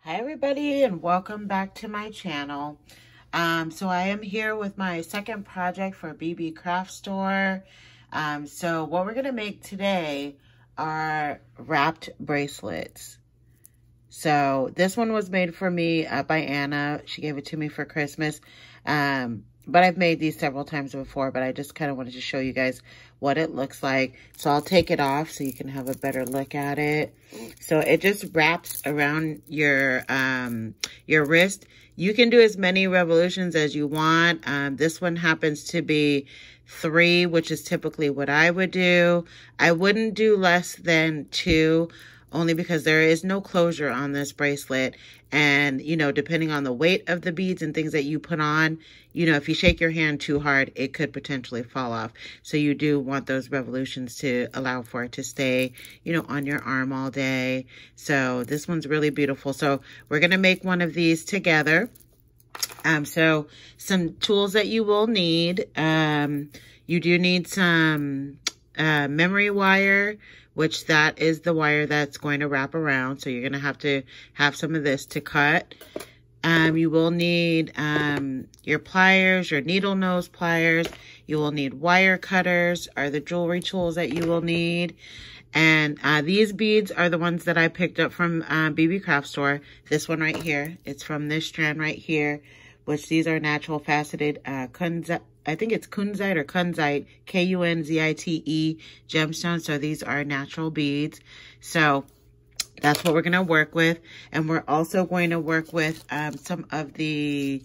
Hi everybody, and welcome back to my channel. So I am here with my second project for Beebeecraft store. So what we're gonna make today are wrapped bracelets. So this one was made for me by Anna. She gave it to me for Christmas. But I've made these several times before, but I just kind of wanted to show you guys what it looks like. So I'll take it off so you can have a better look at it. So it just wraps around your wrist. You can do as many revolutions as you want. This one happens to be 3, which is typically what I would do. I wouldn't do less than 2. Only because there is no closure on this bracelet. And, you know, depending on the weight of the beads and things that you put on, you know, if you shake your hand too hard, it could potentially fall off. So you do want those revolutions to allow for it to stay, you know, on your arm all day. So this one's really beautiful. So we're going to make one of these together. So some tools that you will need. You do need some memory wire, which that is the wire that's going to wrap around. So you're going to have some of this to cut. You will need your pliers, your needle nose pliers. You will need wire cutters, are the jewelry tools that you will need. And these beads are the ones that I picked up from Beebeecraft store. This one right here, it's from this strand right here, which these are natural faceted Kunzite. I think it's Kunzite or Kunzite, Kunzite gemstones. So these are natural beads. So that's what we're going to work with. And we're also going to work with some of the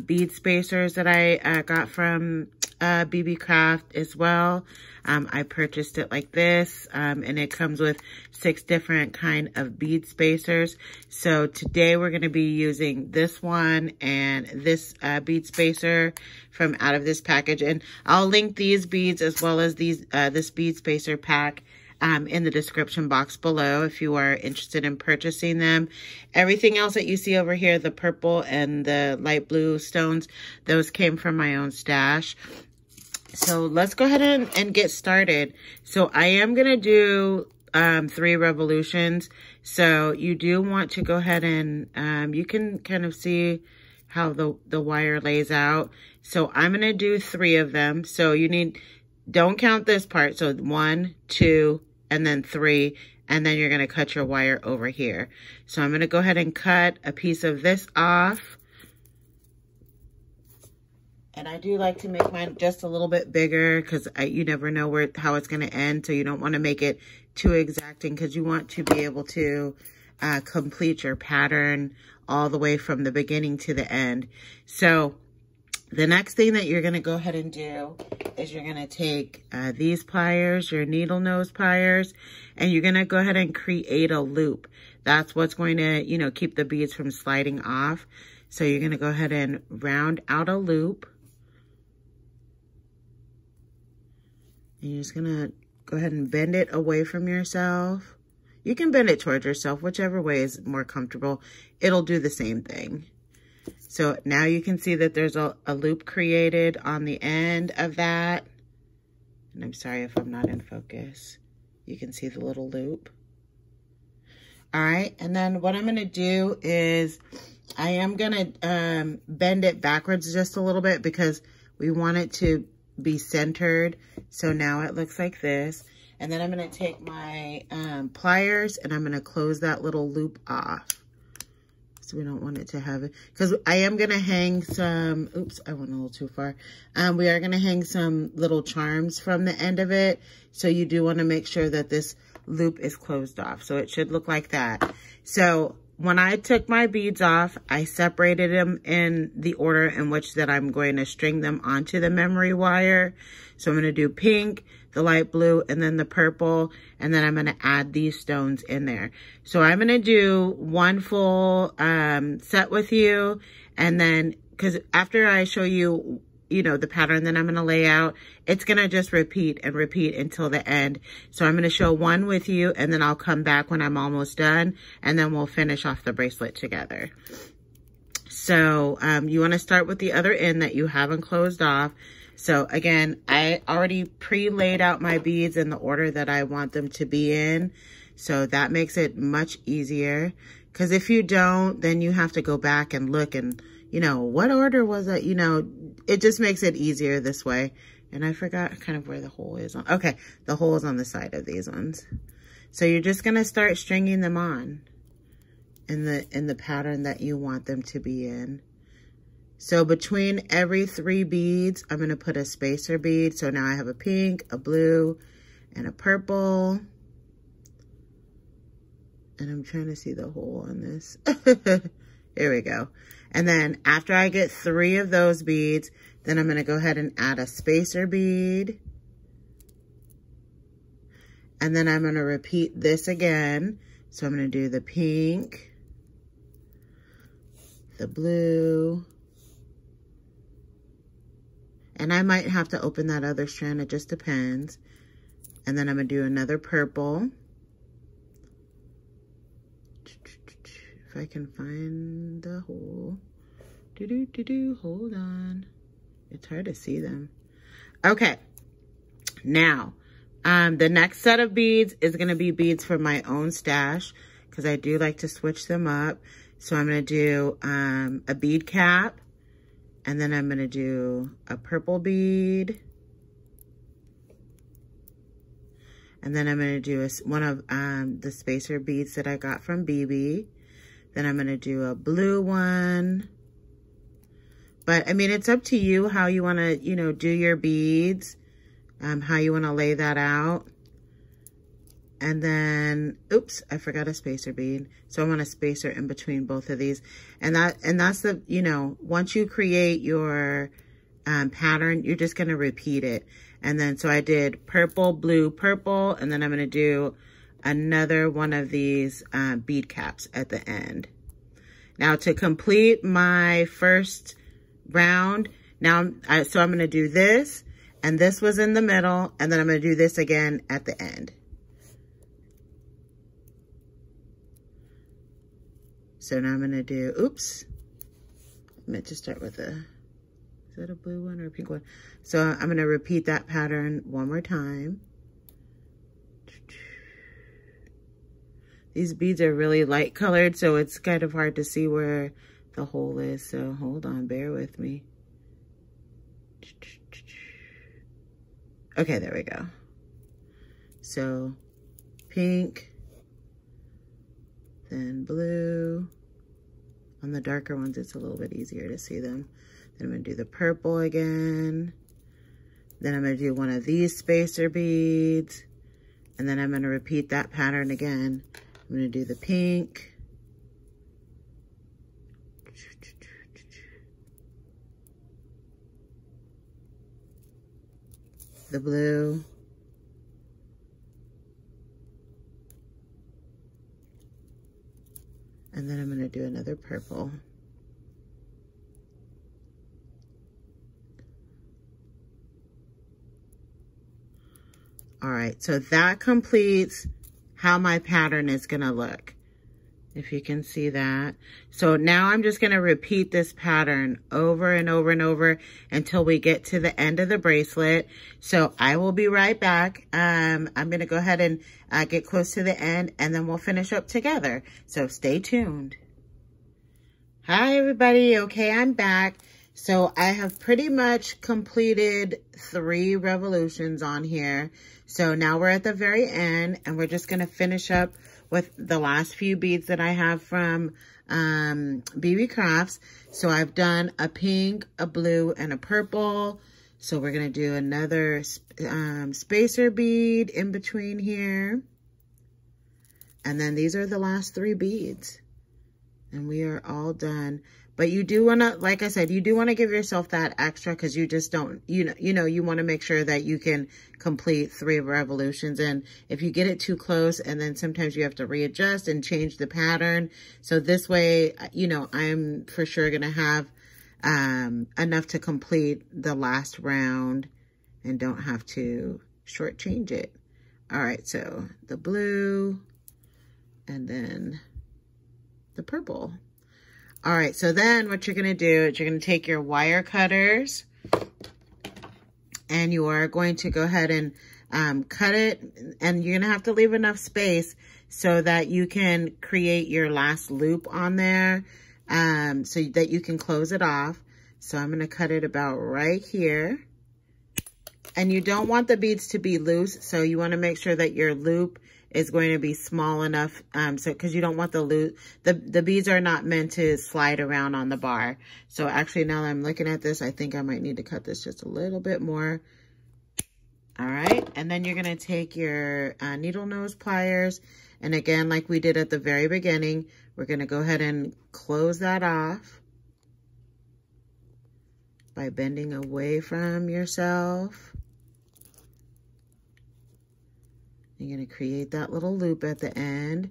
bead spacers that I got from Beebeecraft as well. I purchased it like this, and it comes with 6 different kind of bead spacers. So today we're going to be using this one and this bead spacer from out of this package. And I'll link these beads as well as these this bead spacer pack in the description box below if you are interested in purchasing them. Everything else that you see over here, the purple and the light blue stones, those came from my own stash. So let's go ahead and get started. So I am going to do 3 revolutions. So you do want to go ahead and you can kind of see how the wire lays out. So I'm going to do 3 of them. So you need, don't count this part. So 1, 2, and then 3. And then you're going to cut your wire over here. So I'm going to go ahead and cut a piece of this off. And I do like to make mine just a little bit bigger because you never know how it's going to end. So you don't want to make it too exacting because you want to be able to complete your pattern all the way from the beginning to the end. So the next thing that you're going to go ahead and do is you're going to take these pliers, your needle nose pliers, and you're going to go ahead and create a loop. That's what's going to, you know, keep the beads from sliding off. So you're going to go ahead and round out a loop. And you're just going to go ahead and bend it away from yourself. You can bend it towards yourself, whichever way is more comfortable. It'll do the same thing. So now you can see that there's a loop created on the end of that. And I'm sorry if I'm not in focus. You can see the little loop. All right, and then what I'm going to do is I am going to bend it backwards just a little bit because we want it to be centered. So now it looks like this. And then I'm going to take my pliers and I'm going to close that little loop off. So we don't want it to have it, because I am going to hang some, oops, I went a little too far. We are going to hang some little charms from the end of it. So you do want to make sure that this loop is closed off. So it should look like that. So when I took my beads off, I separated them in the order in which that I'm going to string them onto the memory wire. So I'm going to do pink, the light blue, and then the purple, and then I'm going to add these stones in there. So I'm going to do one full set with you, and then, because after I show you, you know, the pattern that I'm going to lay out, it's going to just repeat and repeat until the end. So I'm going to show one with you, and then I'll come back when I'm almost done, and then we'll finish off the bracelet together. So you want to start with the other end that you haven't closed off. So again, I already pre-laid out my beads in the order that I want them to be in. So that makes it much easier. Because if you don't, then you have to go back and look and, you know, what order was it? You know, it just makes it easier this way. And I forgot kind of where the hole is on. Okay, the hole is on the side of these ones. So you're just going to start stringing them on in the pattern that you want them to be in. So between every 3 beads, I'm going to put a spacer bead. So now I have a pink, a blue, and a purple. And I'm trying to see the hole on this. Here we go. And then after I get 3 of those beads, then I'm going to go ahead and add a spacer bead. And then I'm going to repeat this again. So I'm going to do the pink, the blue, and I might have to open that other strand. It just depends. And then I'm going to do another purple. If I can find the hole. Hold on. It's hard to see them. Okay. Now, the next set of beads is going to be beads for my own stash because I do like to switch them up. So I'm going to do a bead cap, and then I'm going to do a purple bead. And then I'm going to do one of the spacer beads that I got from Beebe. Then I'm going to do a blue one. But, I mean, it's up to you how you want to, you know, do your beads, how you want to lay that out. And then, oops, I forgot a spacer bead. So I want a spacer in between both of these. And that's the, you know, once you create your pattern, you're just going to repeat it. And then, so I did purple, blue, purple, and then I'm going to do another one of these bead caps at the end. Now, to complete my first round, now, so I'm going to do this, and this was in the middle, and then I'm going to do this again at the end. So now I'm going to do, oops, I meant to start with a, is that a blue one or a pink one? So I'm going to repeat that pattern one more time. These beads are really light colored, so it's kind of hard to see where the hole is. So hold on, bear with me. Okay, there we go. So pink, then blue. On the darker ones, it's a little bit easier to see them. Then I'm going to do the purple again. Then I'm going to do one of these spacer beads. And then I'm going to repeat that pattern again. I'm going to do the pink. The blue. And then I'm going to do another purple. All right, so that completes how my pattern is going to look, if you can see that. So now I'm just going to repeat this pattern over and over and over until we get to the end of the bracelet. So I will be right back. I'm going to go ahead and get close to the end, and then we'll finish up together. So stay tuned. Hi, everybody. Okay, I'm back. So I have pretty much completed 3 revolutions on here. So now we're at the very end, and we're just going to finish up with the last few beads that I have from Beebeecraft. So I've done a pink, a blue, and a purple. So we're going to do another spacer bead in between here. And then these are the last 3 beads. And we are all done. But you do want to, like I said, you do want to give yourself that extra because you just don't, you want to make sure that you can complete 3 revolutions. And if you get it too close, and then sometimes you have to readjust and change the pattern. So this way, I'm for sure going to have enough to complete the last round and don't have to shortchange it. All right, so the blue and then the purple. All right, so then what you're going to do is you're going to take your wire cutters and you are going to go ahead and cut it, and you're gonna have to leave enough space so that you can create your last loop on there, so that you can close it off. So I'm gonna cut it about right here. And you don't want the beads to be loose, so you wanna make sure that your loop is going to be small enough, because you don't want the loop, the beads are not meant to slide around on the bar. So actually, now that I'm looking at this, I think I might need to cut this just a little bit more. All right, and then you're gonna take your needle nose pliers, and again, like we did at the very beginning, we're gonna go ahead and close that off by bending away from yourself. You're gonna create that little loop at the end,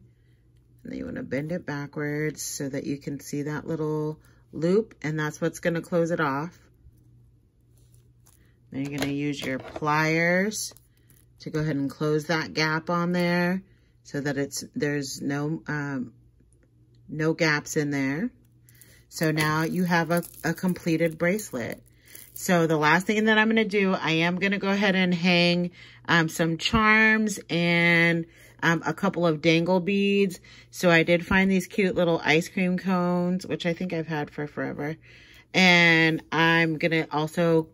and then you wanna bend it backwards so that you can see that little loop, and that's what's gonna close it off. Then you're gonna use your pliers to go ahead and close that gap on there so that there's no gaps in there. So now you have a completed bracelet. So the last thing that I'm gonna do, I am gonna go ahead and hang some charms and a couple of dangle beads. So I did find these cute little ice cream cones, which I think I've had for forever. And I'm gonna also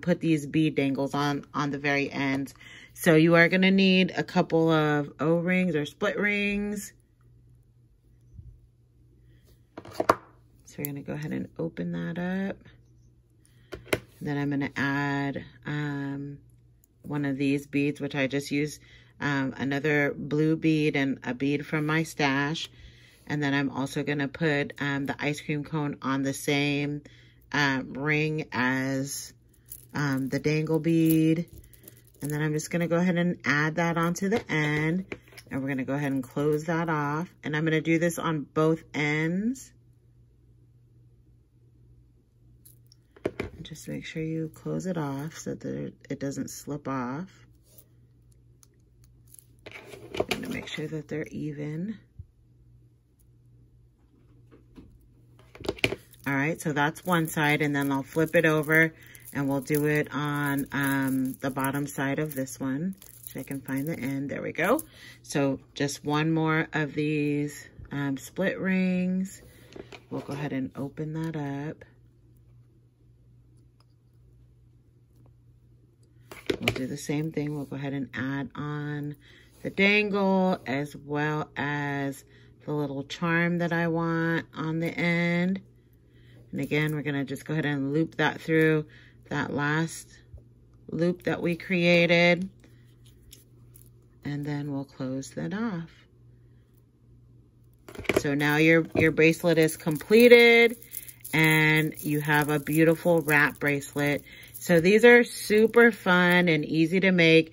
put these bead dangles on the very ends. So you are gonna need a couple of O-rings or split rings. So we're gonna go ahead and open that up. And then I'm gonna add one of these beads, which I just used another blue bead and a bead from my stash. And then I'm also gonna put the ice cream cone on the same ring as the dangle bead. And then I'm just gonna go ahead and add that onto the end. And we're gonna go ahead and close that off. And I'm gonna do this on both ends. Just make sure you close it off so that it doesn't slip off. I'm gonna make sure that they're even. All right, so that's one side, and then I'll flip it over and we'll do it on the bottom side of this one. So I can find the end, there we go. So just one more of these split rings. We'll go ahead and open that up. We'll do the same thing. We'll go ahead and add on the dangle as well as the little charm that I want on the end. And again, we're gonna just go ahead and loop that through that last loop that we created. And then we'll close that off. So now your bracelet is completed and you have a beautiful wrap bracelet. So these are super fun and easy to make.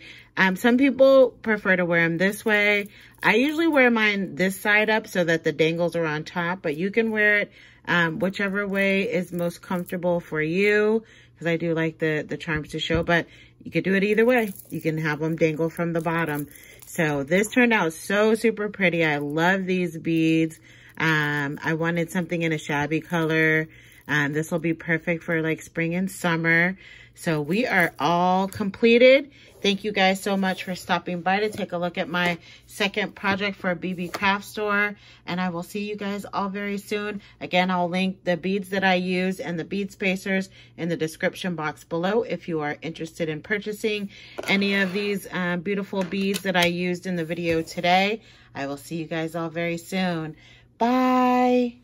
Some people prefer to wear them this way. I usually wear mine this side up so that the dangles are on top, but you can wear it whichever way is most comfortable for you, because I do like the charms to show, but you could do it either way. You can have them dangle from the bottom. So this turned out so super pretty. I love these beads. I wanted something in a shabby color. This will be perfect for like spring and summer. So we are all completed. Thank you guys so much for stopping by to take a look at my second project for Beebeecraft store. And I will see you guys all very soon. Again, I'll link the beads that I use and the bead spacers in the description box below if you are interested in purchasing any of these beautiful beads that I used in the video today. I will see you guys all very soon. Bye.